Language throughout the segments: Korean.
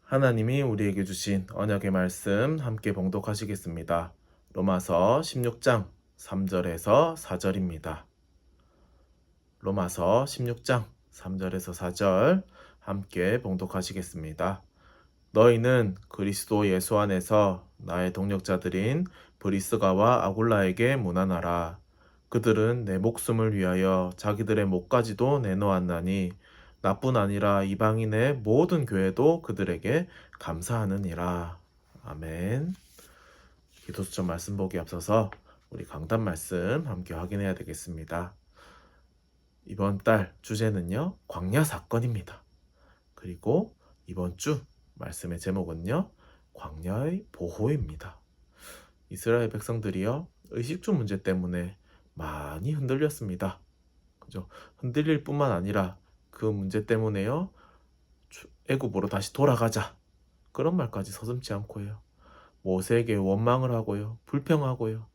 하나님이 우리에게 주신 언약의 말씀 함께 봉독하시겠습니다. 로마서 16장 3절에서 4절입니다. 로마서 16장 3절에서 4절 함께 봉독하시겠습니다. 너희는 그리스도 예수 안에서 나의 동력자들인 브리스가와 아굴라에게 문안하라. 그들은 내 목숨을 위하여 자기들의 목까지도 내놓았나니 나뿐 아니라 이방인의 모든 교회도 그들에게 감사하느니라. 아멘. 기도수점 말씀 보기 앞서서 우리 강단 말씀 함께 확인해야 되겠습니다. 이번 달 주제는요, 광야 사건입니다. 그리고 이번 주 말씀의 제목은요, 광야의 보호입니다. 이스라엘 백성들이요, 의식주 문제 때문에 많이 흔들렸습니다. 그죠? 흔들릴 뿐만 아니라 그 문제 때문에요, 애굽으로 다시 돌아가자, 그런 말까지 서슴지 않고요, 모세에게 원망을 하고요, 불평하고요,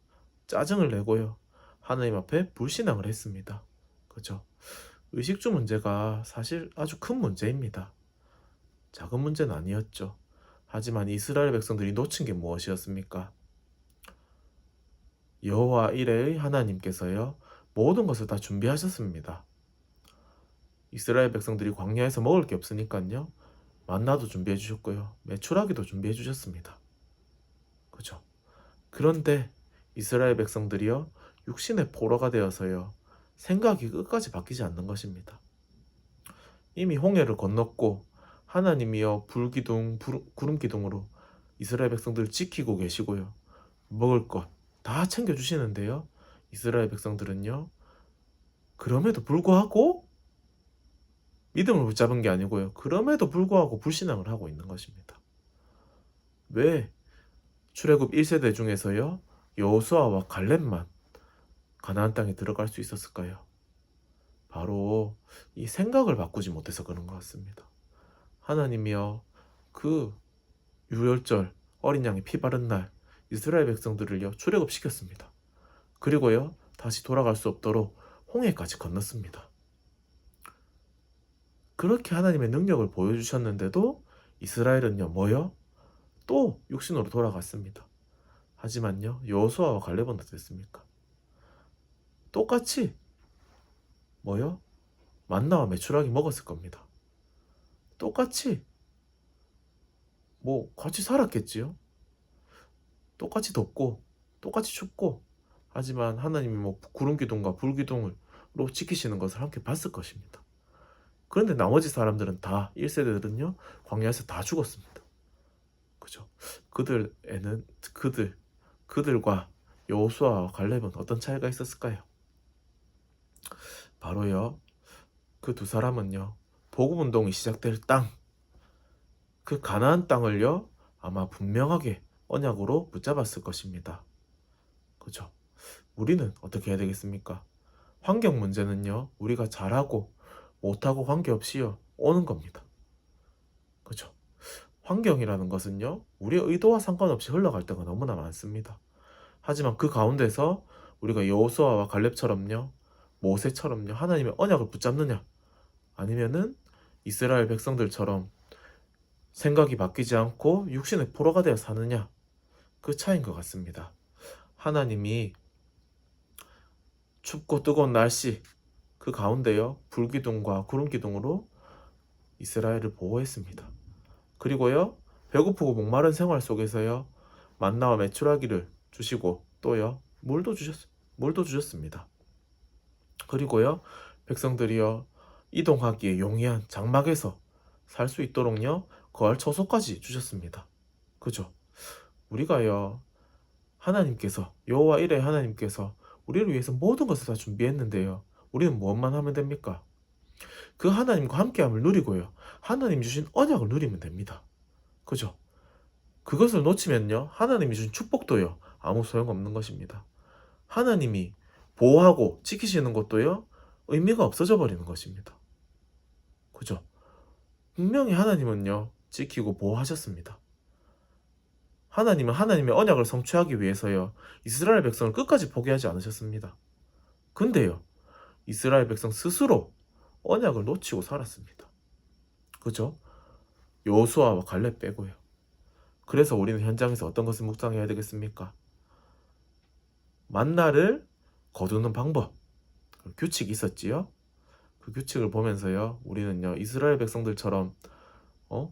짜증을 내고요, 하나님 앞에 불신앙을 했습니다. 그죠? 의식주 문제가 사실 아주 큰 문제입니다. 작은 문제는 아니었죠. 하지만 이스라엘 백성들이 놓친 게 무엇이었습니까? 여호와 이레의 하나님께서요, 모든 것을 다 준비하셨습니다. 이스라엘 백성들이 광야에서 먹을 게 없으니까요, 만나도 준비해 주셨고요, 메추라기도 준비해 주셨습니다. 그죠? 그런데 이스라엘 백성들이요, 육신의 포로가 되어서요, 생각이 끝까지 바뀌지 않는 것입니다. 이미 홍해를 건넜고 하나님이여 불기둥, 구름기둥으로 이스라엘 백성들을 지키고 계시고요, 먹을 것 다 챙겨주시는데요, 이스라엘 백성들은요, 그럼에도 불구하고 믿음을 붙잡은 게 아니고요, 그럼에도 불구하고 불신앙을 하고 있는 것입니다. 왜 출애굽 1세대 중에서요, 여호수아와 갈렙만 가나안 땅에 들어갈 수 있었을까요? 바로 이 생각을 바꾸지 못해서 그런 것 같습니다. 하나님이여, 그 유월절 어린 양의 피 바른 날 이스라엘 백성들을요, 출애굽시켰습니다. 그리고요, 다시 돌아갈 수 없도록 홍해까지 건넜습니다. 그렇게 하나님의 능력을 보여주셨는데도 이스라엘은요, 뭐요? 또 육신으로 돌아갔습니다. 하지만요, 여호수아와 갈렙은 어땠습니까? 똑같이 뭐요? 만나와 메추라기 먹었을 겁니다. 똑같이 같이 살았겠지요. 똑같이 덥고 똑같이 춥고, 하지만 하나님이 구름기둥과 불기둥으로 지키시는 것을 함께 봤을 것입니다. 그런데 나머지 사람들은 다 1세대들은요, 광야에서 다 죽었습니다. 그죠? 그들과 여호수아와 갈렙은 어떤 차이가 있었을까요? 바로요, 그 두 사람은요, 복음 운동이 시작될 땅, 그 가나안 땅을요, 아마 분명하게 언약으로 붙잡았을 것입니다. 그죠? 우리는 어떻게 해야 되겠습니까? 환경 문제는요, 우리가 잘하고 못하고 관계없이요, 오는 겁니다. 그죠? 환경이라는 것은요, 우리의 의도와 상관없이 흘러갈 때가 너무나 많습니다. 하지만 그 가운데서 우리가 여호수아와 갈렙처럼요, 모세처럼요, 하나님의 언약을 붙잡느냐, 아니면은 이스라엘 백성들처럼 생각이 바뀌지 않고 육신의 포로가 되어 사느냐, 그 차이인 것 같습니다. 하나님이 춥고 뜨거운 날씨 그 가운데요, 불기둥과 구름기둥으로 이스라엘을 보호했습니다. 그리고요, 배고프고 목마른 생활 속에서요, 만나와 메추라기를 주시고 또요, 물도 주셨습니다. 그리고요, 백성들이요, 이동하기에 용이한 장막에서 살 수 있도록요, 거할 처소까지 주셨습니다. 그죠? 우리가요, 하나님께서, 여호와 이레 하나님께서 우리를 위해서 모든 것을 다 준비했는데요, 우리는 무엇만 하면 됩니까? 그 하나님과 함께함을 누리고요, 하나님 주신 언약을 누리면 됩니다. 그죠? 그것을 놓치면요, 하나님이 주신 축복도요, 아무 소용없는 것입니다. 하나님이 보호하고 지키시는 것도요, 의미가 없어져 버리는 것입니다. 그죠? 분명히 하나님은요, 지키고 보호하셨습니다. 하나님은 하나님의 언약을 성취하기 위해서요, 이스라엘 백성을 끝까지 포기하지 않으셨습니다. 근데요, 이스라엘 백성 스스로 언약을 놓치고 살았습니다. 그죠? 여호수아와 갈렙 빼고요. 그래서 우리는 현장에서 어떤 것을 묵상해야 되겠습니까? 만나를 거두는 방법, 규칙이 있었지요. 그 규칙을 보면서요, 우리는요 이스라엘 백성들처럼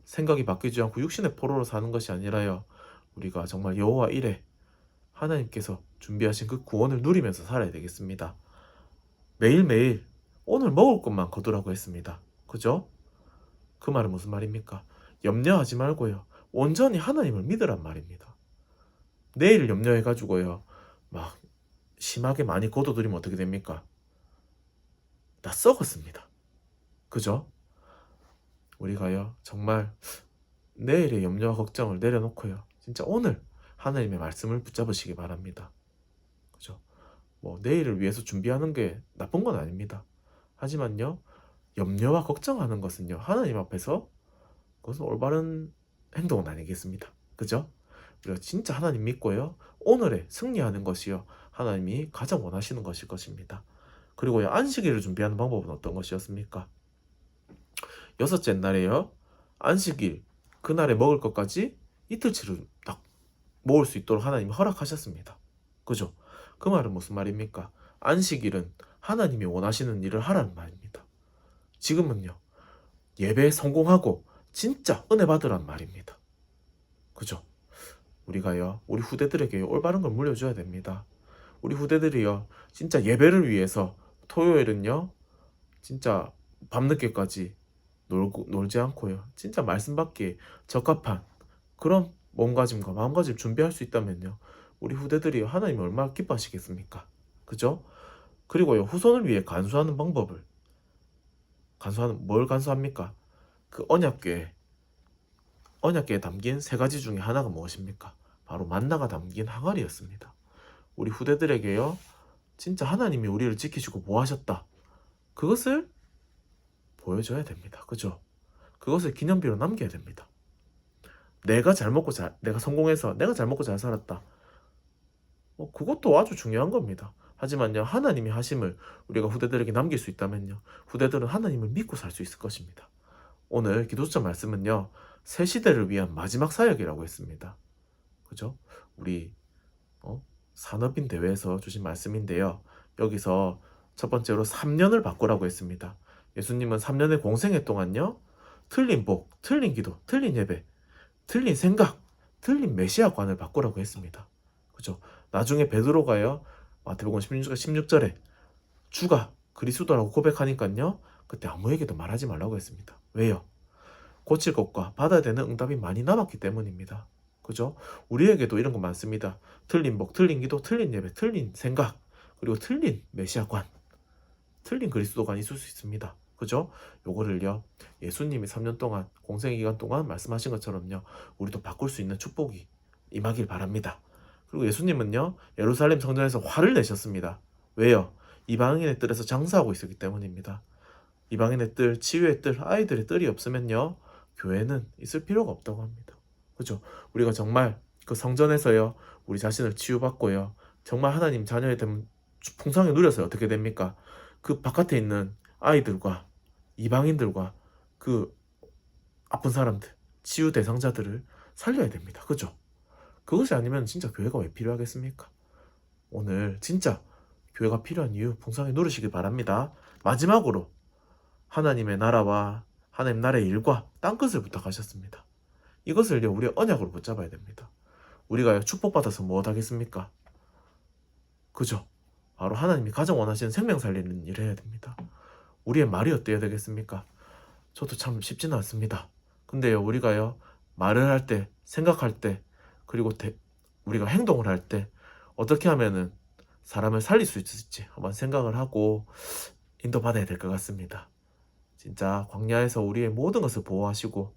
생각이 바뀌지 않고 육신의 포로로 사는 것이 아니라요, 우리가 정말 여호와 이레 하나님께서 준비하신 그 구원을 누리면서 살아야 되겠습니다. 매일매일 오늘 먹을 것만 거두라고 했습니다. 그죠? 그 말은 무슨 말입니까? 염려하지 말고요, 온전히 하나님을 믿으란 말입니다. 내일을 염려해가지고요 막 심하게 많이 거둬들이면 어떻게 됩니까? 다 썩었습니다. 그죠? 우리가요 정말 내일의 염려와 걱정을 내려놓고요, 진짜 오늘 하나님의 말씀을 붙잡으시기 바랍니다. 그죠? 뭐 내일을 위해서 준비하는 게 나쁜 건 아닙니다. 하지만요, 염려와 걱정하는 것은요, 하나님 앞에서 그것은 올바른 행동은 아니겠습니다. 그죠? 우리가 진짜 하나님 믿고요, 오늘에 승리하는 것이요, 하나님이 가장 원하시는 것일 것입니다. 그리고요, 안식일을 준비하는 방법은 어떤 것이었습니까? 여섯째 날에요, 안식일 그날에 먹을 것까지 이틀치를 딱 먹을 수 있도록 하나님이 허락하셨습니다. 그죠? 그 말은 무슨 말입니까? 안식일은 하나님이 원하시는 일을 하라는 말입니다. 지금은요, 예배에 성공하고 진짜 은혜 받으란 말입니다. 그죠? 우리가요, 우리 후대들에게 올바른 걸 물려줘야 됩니다. 우리 후대들이요, 진짜 예배를 위해서 토요일은요, 진짜 밤늦게까지 놀지 않고요, 진짜 말씀 받기에 적합한 그런 몸가짐과 마음가짐 준비할 수 있다면요, 우리 후대들이 하나님이 얼마나 기뻐하시겠습니까? 그죠? 그리고요, 후손을 위해 간수하는 방법을, 뭘 간수합니까? 그 언약궤에 담긴 세 가지 중에 하나가 무엇입니까? 바로 만나가 담긴 항아리였습니다. 우리 후대들에게요, 진짜 하나님이 우리를 지키시고 보호하셨다, 그것을 보여줘야 됩니다. 그죠? 그것을 기념비로 남겨야 됩니다. 내가 성공해서 내가 잘 먹고 잘 살았다, 그것도 아주 중요한 겁니다. 하지만요, 하나님이 하심을 우리가 후대들에게 남길 수 있다면요, 후대들은 하나님을 믿고 살 수 있을 것입니다. 오늘 기도자 말씀은요, 새 시대를 위한 마지막 사역이라고 했습니다. 그죠? 우리 산업인 대회에서 주신 말씀인데요, 여기서 첫 번째로 3년을 바꾸라고 했습니다. 예수님은 3년의 공생애 동안요, 틀린 복, 틀린 기도, 틀린 예배, 틀린 생각, 틀린 메시아관을 바꾸라고 했습니다. 그죠? 나중에 베드로가요, 마태복음 16절에 주가 그리스도라고 고백하니까요, 그때 아무에게도 말하지 말라고 했습니다. 왜요? 고칠 것과 받아야 되는 응답이 많이 남았기 때문입니다. 그죠? 우리에게도 이런 거 많습니다. 틀린 복, 틀린 기도, 틀린 예배, 틀린 생각, 그리고 틀린 메시아관, 틀린 그리스도관이 있을 수 있습니다. 그죠? 요거를요, 예수님이 3년 동안 공생 기간 동안 말씀하신 것처럼요, 우리도 바꿀 수 있는 축복이 임하길 바랍니다. 그리고 예수님은요, 예루살렘 성전에서 화를 내셨습니다. 왜요? 이방인의 뜰에서 장사하고 있었기 때문입니다. 이방인의 뜰, 치유의 뜰, 아이들의 뜰이 없으면요, 교회는 있을 필요가 없다고 합니다. 그죠? 우리가 정말 그 성전에서요, 우리 자신을 치유받고요, 정말 하나님 자녀의 된 풍성을 누려서 어떻게 됩니까? 그 바깥에 있는 아이들과 이방인들과 그 아픈 사람들, 치유 대상자들을 살려야 됩니다. 그죠? 그것이 아니면 진짜 교회가 왜 필요하겠습니까? 오늘 진짜 교회가 필요한 이유 풍성히 누리시길 바랍니다. 마지막으로 하나님의 나라와 하나님 나라의 일과 땅끝을 부탁하셨습니다. 이것을요, 우리 언약으로 붙잡아야 됩니다. 우리가 축복받아서 무엇 하겠습니까? 그죠? 바로 하나님이 가장 원하시는 생명 살리는 일을 해야 됩니다. 우리의 말이 어때야 되겠습니까? 저도 참 쉽지는 않습니다. 근데요, 우리가요, 말을 할 때, 생각할 때, 그리고 우리가 행동을 할 때 어떻게 하면은 사람을 살릴 수 있을지 한번 생각을 하고 인도받아야 될 것 같습니다. 진짜 광야에서 우리의 모든 것을 보호하시고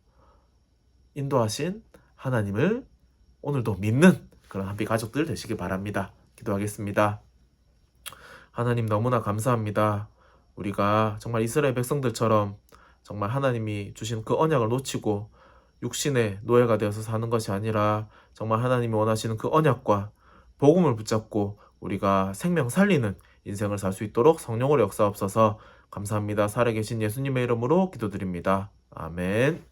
인도하신 하나님을 오늘도 믿는 그런 한비 가족들 되시길 바랍니다. 기도하겠습니다. 하나님, 너무나 감사합니다. 우리가 정말 이스라엘 백성들처럼 정말 하나님이 주신 그 언약을 놓치고 육신의 노예가 되어서 사는 것이 아니라 정말 하나님이 원하시는 그 언약과 복음을 붙잡고 우리가 생명 살리는 인생을 살 수 있도록 성령으로 역사하옵소서. 감사합니다. 살아계신 예수님의 이름으로 기도드립니다. 아멘.